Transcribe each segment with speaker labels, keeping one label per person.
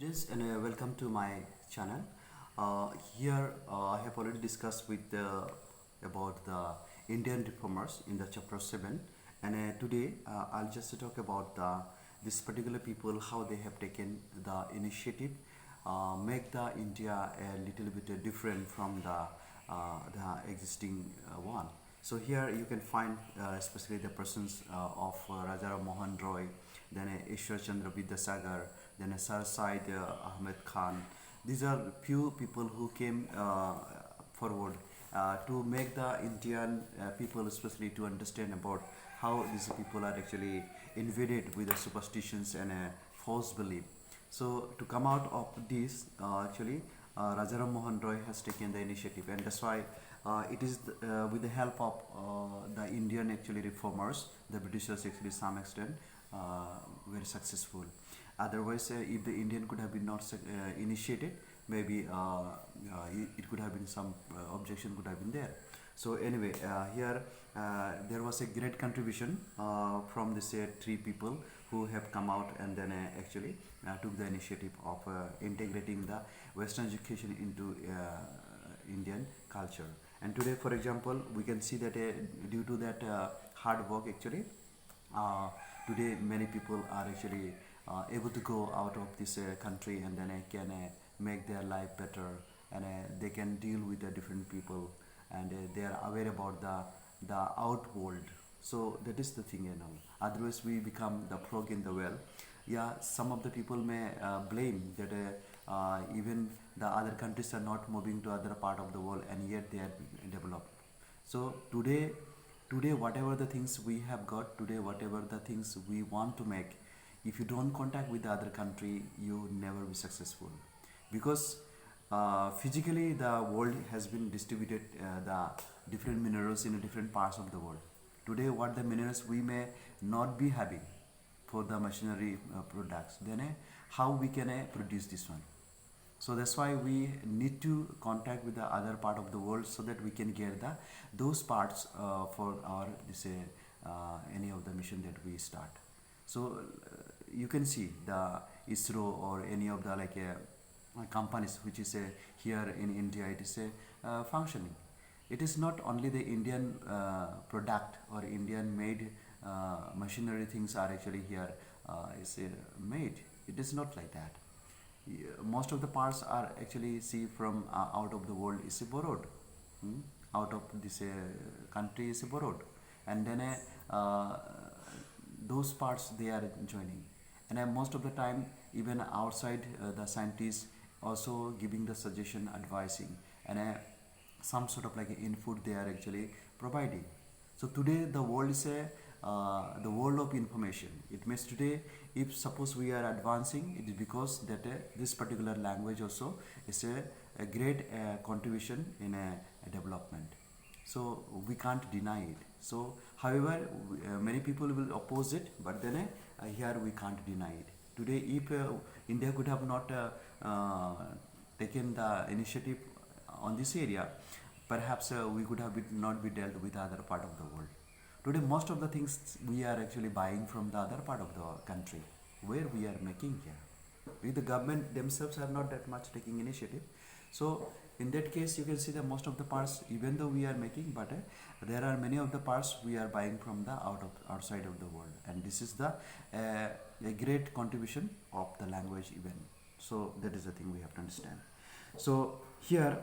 Speaker 1: Students, and welcome to my channel. Here I have already discussed with about the Indian reformers in the chapter 7, and today I'll just talk about this particular people, how they have taken the initiative, make the India a little bit different from the existing one. So here you can find especially the persons of Raja Mohan Roy, then Ishwar Chandra Vidyasagar, then Sir Syed Ahmed Khan. These are few people who came forward to make the Indian people, especially to understand about how these people are actually invaded with the superstitions and false belief. So to come out of this, Rajaram Mohan Roy has taken the initiative, and that's why it is with the help of the Indian actually reformers, the Britishers actually some extent very successful. Otherwise, if the Indian could have been not initiated, maybe it could have been some objection could have been there. So anyway, here there was a great contribution from this three people who have come out and then actually took the initiative of integrating the Western education into Indian culture. And today, for example, we can see that due to that hard work, actually, today many people are actually able to go out of this country and then can make their life better, and they can deal with the different people, and they are aware about the out world. So that is the thing, otherwise we become the frog in the well. Yeah, some of the people may blame that even the other countries are not moving to other part of the world and yet they are developed. So today whatever the things we have got today, whatever the things we want to make, if you don't contact with the other country, you never be successful, because physically the world has been distributed the different minerals in different parts of the world. Today what the minerals we may not be having for the machinery products, then how we can produce this one. So that's why we need to contact with the other part of the world so that we can get the those parts for our this any of the mission that we start. So you can see the ISRO or any of the companies which is here in India, it is functioning. It is not only the Indian product or Indian made machinery things are actually here is made. It is not like that. Most of the parts are actually see from out of the world is borrowed, out of this country is borrowed, and then those parts they are joining, and most of the time even outside the scientists also giving the suggestion, advising, and some sort of like input they are actually providing. So today the world is the world of information. It means today, if suppose we are advancing, it is because that this particular language also is a great contribution in a development. So we can't deny it. So however, many people will oppose it, but then here we can't deny it. Today, if India could have not taken the initiative on this area, perhaps we could have not be dealt with other part of the world. Today, most of the things we are actually buying from the other part of the country, where we are making here. The government themselves are not that much taking initiative. So in that case, you can see that most of the parts, even though we are making, but there are many of the parts we are buying from the outside of the world, and this is the a great contribution of the language even. So that is the thing we have to understand. So here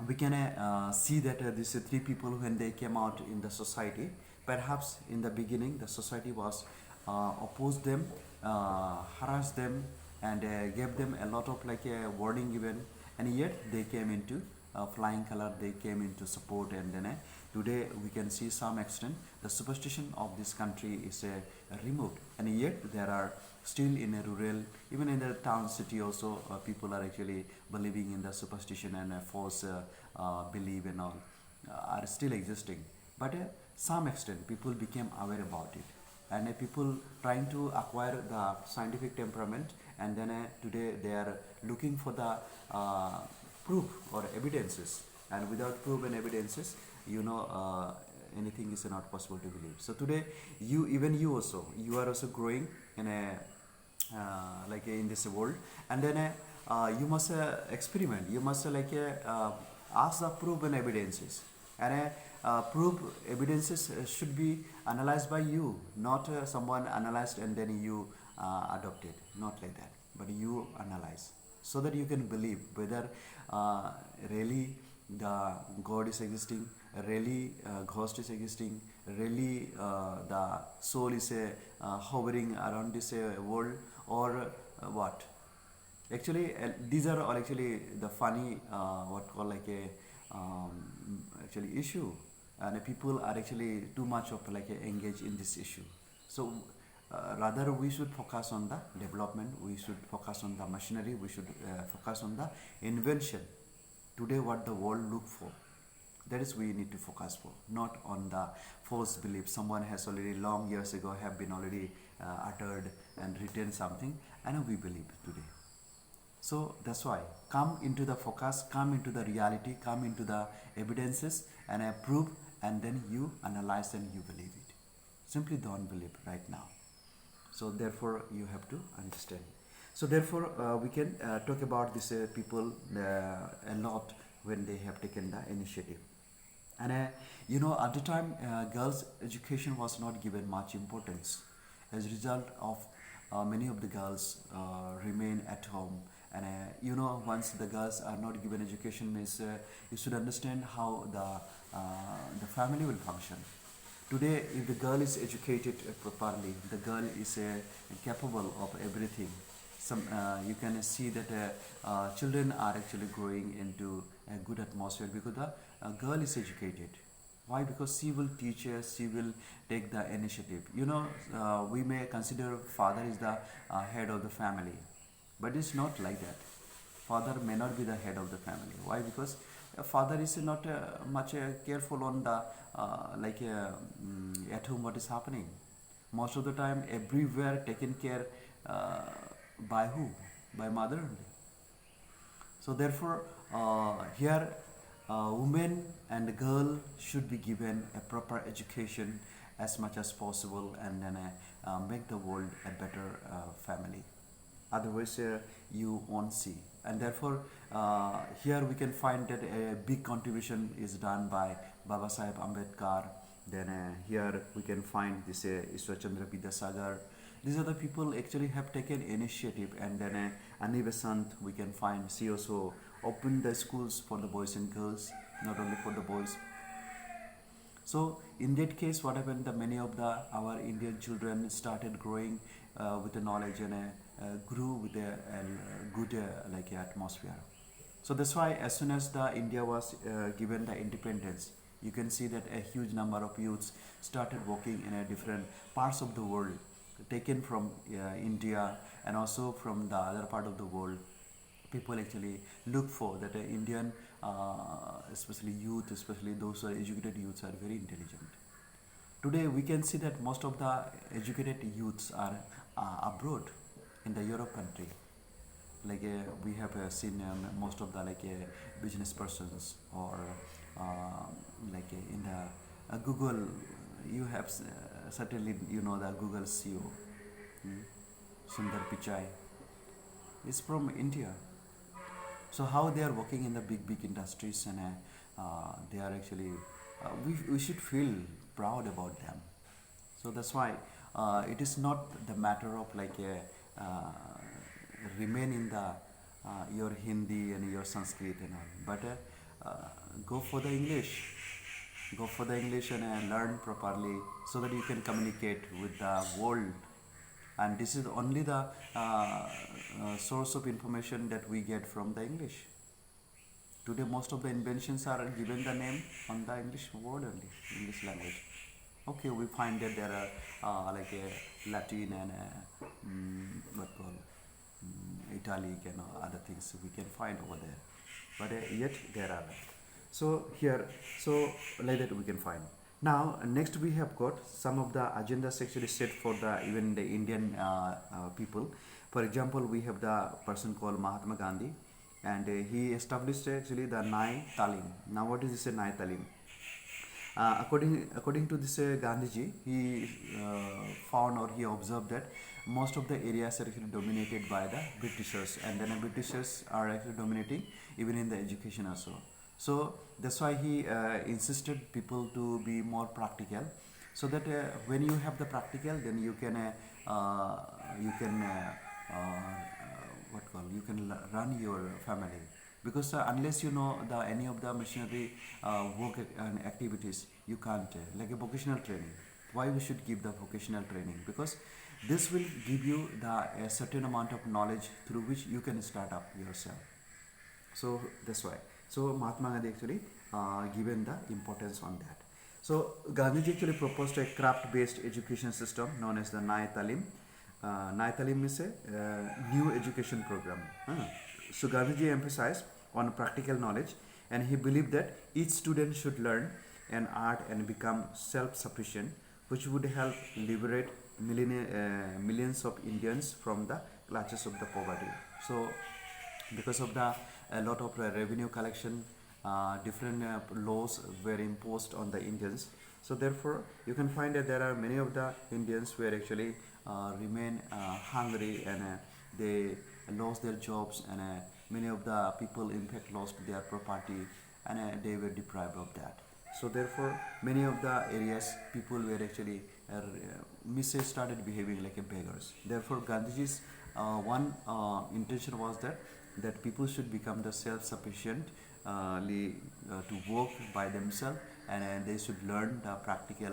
Speaker 1: we can see that these three people, when they came out in the society, perhaps in the beginning the society was opposed them, harassed them, and gave them a lot of warning given, and yet they came into flying color, they came into support, and then today we can see some extent the superstition of this country is removed, and yet there are still in a rural, even in the town city also, people are actually believing in the superstition and false belief and all are still existing, but some extent people became aware about it, and people trying to acquire the scientific temperament, and then today they are looking for the proof or evidences, and without proof and evidences, anything is not possible to believe. So today, you also, you are also growing in a in this world. And then you must experiment, you must ask the proof and evidences. And proof evidences should be analyzed by you, not someone analyzed and then you adopt it, not like that, but you analyze so that you can believe whether really the God is existing, really ghost is existing, really the soul is hovering around this world, or what. Actually, these are all actually the funny what call actually issue, and people are actually too much of engaged in this issue. So rather we should focus on the development, we should focus on the machinery, we should focus on the invention. Today what the world look for, that is we need to focus for, not on the false belief someone has already long years ago have been already uttered and written something, and we believe today. So that's why come into the focus, come into the reality, come into the evidences and prove, and then you analyze and you believe it. Simply don't believe right now. So therefore you have to understand. So therefore we can talk about these people a lot when they have taken the initiative. And at the time girls education was not given much importance. As a result of many of the girls remain at home, and once the girls are not given education means you should understand how the family will function. Today if the girl is educated properly, the girl is capable of everything. You can see that children are actually growing into a good atmosphere because the girl is educated. Why? Because she will teach us, she will take the initiative. We may consider father is the head of the family, but it's not like that. Father may not be the head of the family. Why? Because a father is not much careful on the at home what is happening. Most of the time, everywhere taken care by who? By mother only. So therefore, here women and girl should be given a proper education as much as possible, and then make the world a better family. Otherwise, you won't see. And therefore, here we can find that a big contribution is done by Baba Sahib Ambedkar. Then here we can find this Ishwar Chandra Vidyasagar. These are the people actually have taken initiative, and then Annie Besant we can find. She also opened the schools for the boys and girls, not only for the boys. So in that case, what happened? The many of our Indian children started growing with the knowledge, and grew with a good atmosphere. So that's why as soon as the India was given the independence, you can see that a huge number of youths started working in a different parts of the world, taken from India and also from the other part of the world. People actually look for that Indian, especially youth, especially those who are educated youths, are very intelligent. Today we can see that most of the educated youths are abroad in the Europe country. We have seen most of the business persons, or in the Google. You have certainly the Google CEO, Sundar Pichai is from India. So how they are working in the big industries, and they are actually we should feel proud about them. So that's why it is not the matter of remain in the your Hindi and your Sanskrit and all, but go for the English. Go for the English and learn properly so that you can communicate with the world. And this is only the source of information that we get from the English. Today, most of the inventions are given the name on the English word only, English language. Okay, we find that there are Latin and Italic and other things we can find over there, but yet there are. So here, so like that we can find. Now next we have got some of the agendas actually set for the even the Indian people. For example, we have the person called Mahatma Gandhi, and he established actually the Nai Talim. Now what is this Nai Talim? According to this Gandhiji, he found or he observed that most of the areas are actually dominated by the Britishers, and then the Britishers are actually dominating even in the education also. So that's why he insisted people to be more practical, so that when you have the practical, then you can what call you can run your family, because unless you know the any of the machinery work and activities, you can't like a vocational training. Why we should give the vocational training? Because this will give you a certain amount of knowledge through which you can start up yourself. So that's why. So Mahatma Gandhi actually given the importance on that. So Gandhiji actually proposed a craft-based education system known as the Naya Talim. Naya Talim is a new education program. So Gandhiji emphasized on practical knowledge, and he believed that each student should learn an art and become self-sufficient, which would help liberate millions of Indians from the clutches of the poverty. So because of the a lot of revenue collection, different laws were imposed on the Indians. So therefore you can find that there are many of the Indians were actually remain hungry, and they lost their jobs, and many of the people in fact lost their property, and they were deprived of that. So therefore many of the areas people were actually started behaving like a beggars. Therefore Gandhiji's one intention was that people should become the self-sufficient to work by themselves, and they should learn the practical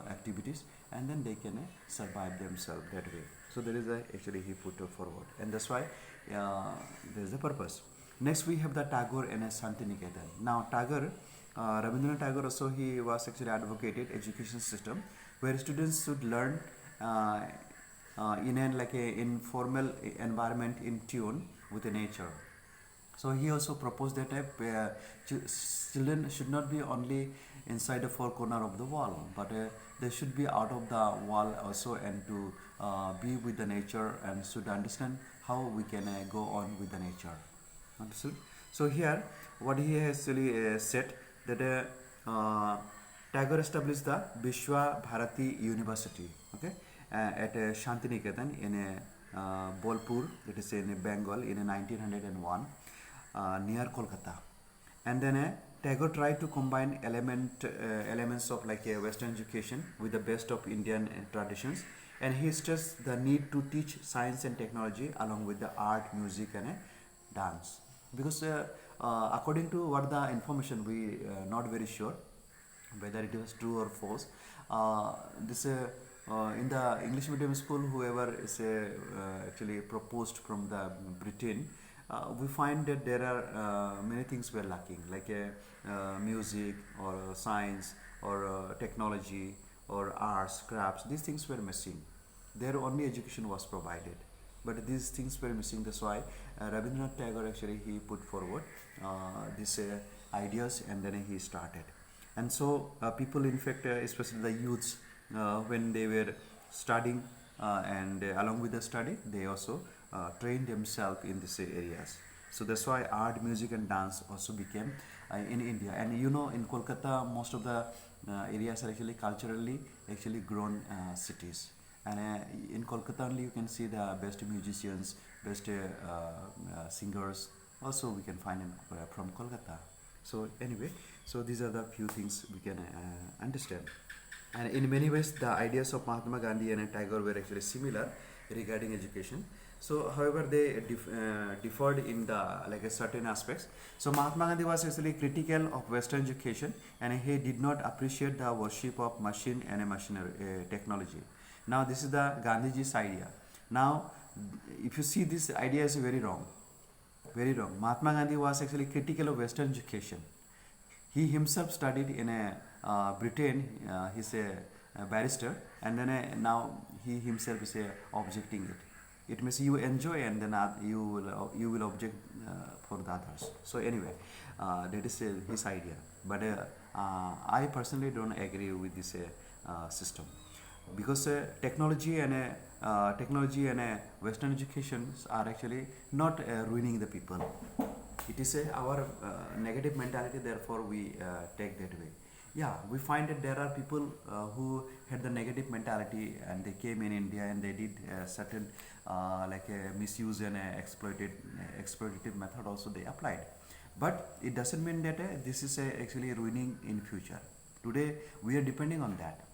Speaker 1: activities, and then they can survive themselves that way. So there is actually he put forward, and that's why there is a purpose. Next we have the Tagore and Santiniketan. Now Tagore, Rabindranath Tagore also, he was actually advocated education system where students should learn in an like a informal environment in tune with the nature. So he also proposed that children should not be only inside the four corner of the wall, but they should be out of the wall also, and to be with the nature, and should understand how we can go on with the nature. Understood? So here, what he has actually said that Tagore established the Vishwa Bharati University, okay, at Shantiniketan in Bolpur, that is in Bengal, in 1901, near Kolkata. And then Tagore tried to combine elements of like a Western education with the best of Indian traditions, and he stressed the need to teach science and technology along with the art, music, and dance. Because according to what the information, we not very sure whether it was true or false. This in the English medium school, whoever is actually proposed from the Britain, we find that there are many things were lacking, like music or science or technology or arts, crafts. These things were missing. Their only education was provided, but these things were missing. That's why Rabindranath Tagore actually he put forward these ideas, and then he started. And so people, in fact, especially the youths, when they were studying, and along with the study, they also trained themselves in these areas. So that's why art, music, and dance also became in India. And you know, in Kolkata, most of the areas are actually culturally actually grown cities. And in Kolkata only you can see the best musicians, best singers. Also we can find in, from Kolkata. So anyway, so these are the few things we can understand. And in many ways, the ideas of Mahatma Gandhi and Tagore were actually similar regarding education. So, however, they differed in the like certain aspects. So, Mahatma Gandhi was actually critical of Western education, and he did not appreciate the worship of machine and machinery technology. Now, this is the Gandhiji's idea. Now, if you see, this idea is very wrong. Very wrong. Mahatma Gandhi was actually critical of Western education. He himself studied in Britain. He's a barrister, and then now he himself is objecting it. It means you enjoy, and then you will object for the others. So anyway, that is his idea. But I personally don't agree with this system, because technology and Western educations are actually not ruining the people. It is our negative mentality, therefore we take that way. Yeah, we find that there are people who had the negative mentality and they came in India and they did certain misuse and exploitative method also they applied. But it doesn't mean that this is actually ruining in future. Today we are depending on that.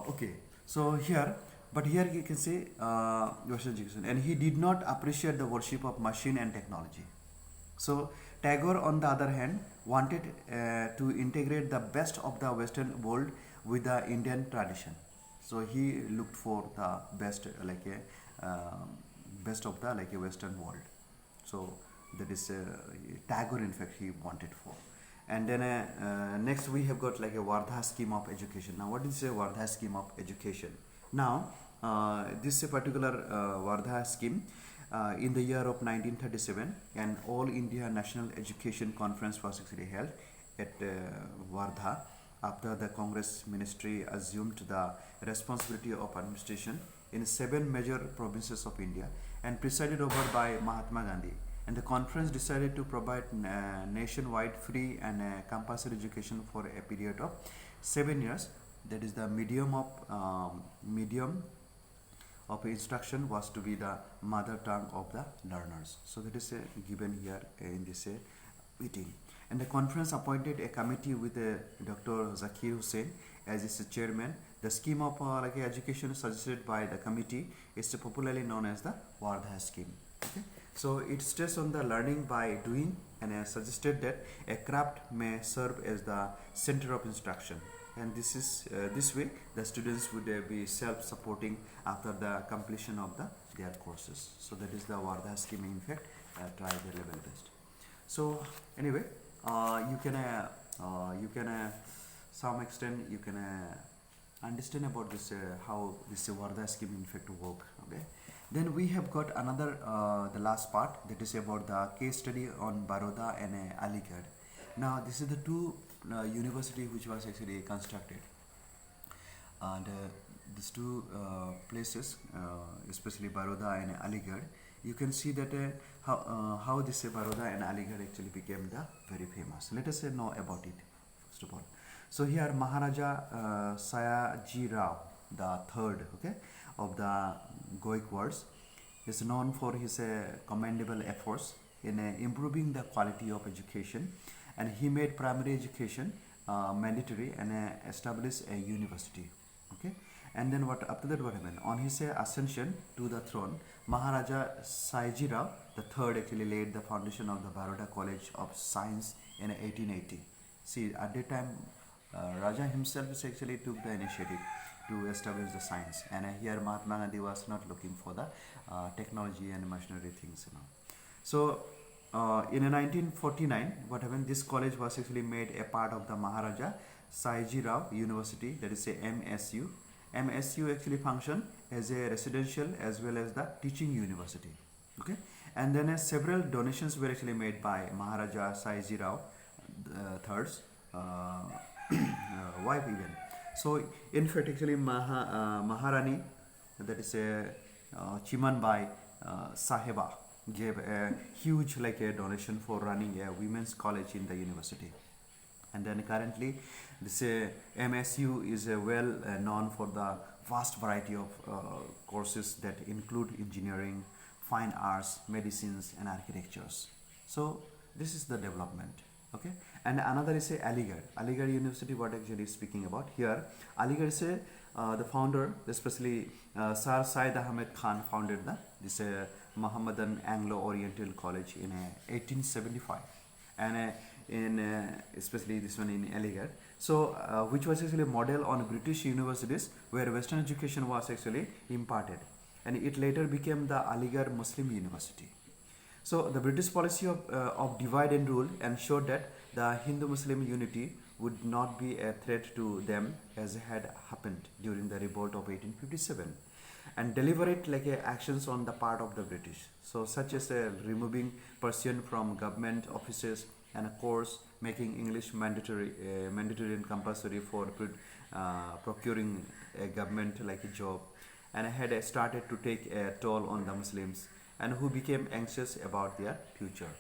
Speaker 1: Okay, so here you can see Western education, and he did not appreciate the worship of machine and technology. So Tagore, on the other hand, wanted to integrate the best of the Western world with the Indian tradition. So he looked for the best, best of the a Western world. So that is Tagore, in fact, he wanted for. And then next we have got like a Wardha scheme of education. Now, what is a Wardha scheme of education? Now, this particular Wardha scheme in the year of 1937, an All India National Education Conference was actually held at Wardha after the Congress ministry assumed the responsibility of administration in 7 major provinces of India and presided over by Mahatma Gandhi. And the conference decided to provide nationwide free and compulsory education for a period of 7 years. That is the medium of instruction was to be the mother tongue of the learners. So that is given here in this meeting. And the conference appointed a committee with Dr. Zakir Hussain as its chairman. The scheme of education suggested by the committee is popularly known as the Wardha scheme. Okay? So it stressed on the learning by doing and suggested that a craft may serve as the center of instruction. And this way the students would be self-supporting after the completion of their courses. So that is the Wardha scheme. In fact, try the level best. So anyway, you can some extent you can understand about this how this Wardha scheme in fact work. Okay. Then we have got another the last part, that is about the case study on Baroda and Aligarh. Now this is the two university which was actually constructed, and these two places, especially Baroda and Aligarh, you can see that how this Baroda and Aligarh actually became the very famous. Let us know about it first of all. So here Maharaja Sayaji Rao the third, okay, of the Gaikwads is known for his commendable efforts in improving the quality of education, and he made primary education mandatory and established a university. Okay, and then after that what happened? On his ascension to the throne, Maharaja Sayaji Rao the third actually laid the foundation of the Baroda College of Science in 1880. See, at that time, Raja himself actually took the initiative to establish the science, and here Mahatma Gandhi was not looking for the technology and machinery things. So in 1949, what happened? This college was actually made a part of the Maharaja Sayaji Rao University, that is a MSU. MSU actually functioned as a residential as well as the teaching university. Okay, and then several donations were actually made by Maharaja Sayaji Rao third's wife even. So in fact actually Maharani, that is a Chimanbai Saheba, gave a huge a donation for running a women's college in the university. And then currently this MSU is well known for the vast variety of courses that include engineering, fine arts, medicines and architectures. So this is the development. Okay, and another is Aligarh. Aligarh University, what actually is speaking about here. Aligarh is the founder, especially Sir Syed Ahmed Khan founded this Mohammedan Anglo-Oriental College in 1875, and especially this one in Aligarh. So which was actually a model on British universities where Western education was actually imparted, and it later became the Aligarh Muslim University. So the British policy of divide and rule ensured that the Hindu-Muslim unity would not be a threat to them as had happened during the revolt of 1857, and deliberate actions on the part of the British. So such as removing Persian from government offices, and of course making English mandatory and compulsory for procuring a government a job, and had started to take a toll on the Muslims, and who became anxious about their future.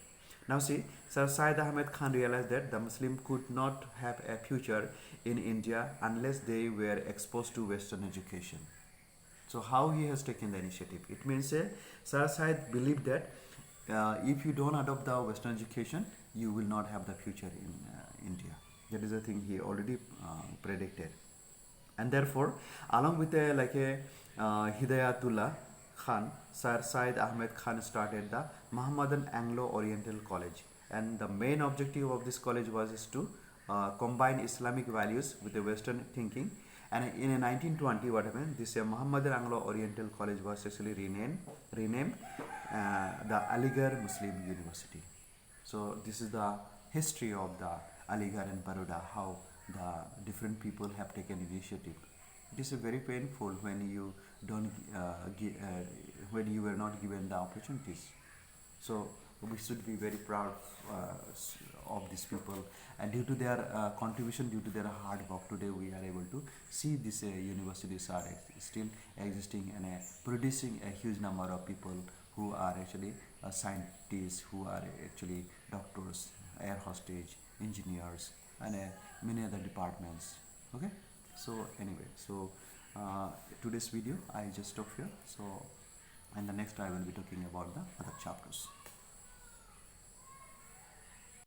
Speaker 1: Now see, Sir Syed Ahmed Khan realized that the Muslim could not have a future in India unless they were exposed to Western education. So how he has taken the initiative? It means Sir Syed believed that if you don't adopt the Western education, you will not have the future in India. That is the thing he already predicted, and therefore, along with a Hidayatullah Khan, Sir Syed Ahmed Khan started the Muhammadan Anglo-Oriental College, and the main objective of this college was is to combine Islamic values with the Western thinking. And in 1920, what happened? This Muhammadan Anglo-Oriental College was actually renamed the Aligarh Muslim University. So this is the history of the Aligarh and Baroda, how the different people have taken initiative. It is very painful when you don't when you were not given the opportunities. So we should be very proud of these people, and due to their contribution, due to their hard work, today we are able to see these universities are still existing and producing a huge number of people who are actually scientists, who are actually doctors, air hostage, engineers, and many other departments. Okay, so anyway, so today's video I just stop here. So in the next I will be talking about the other chapters.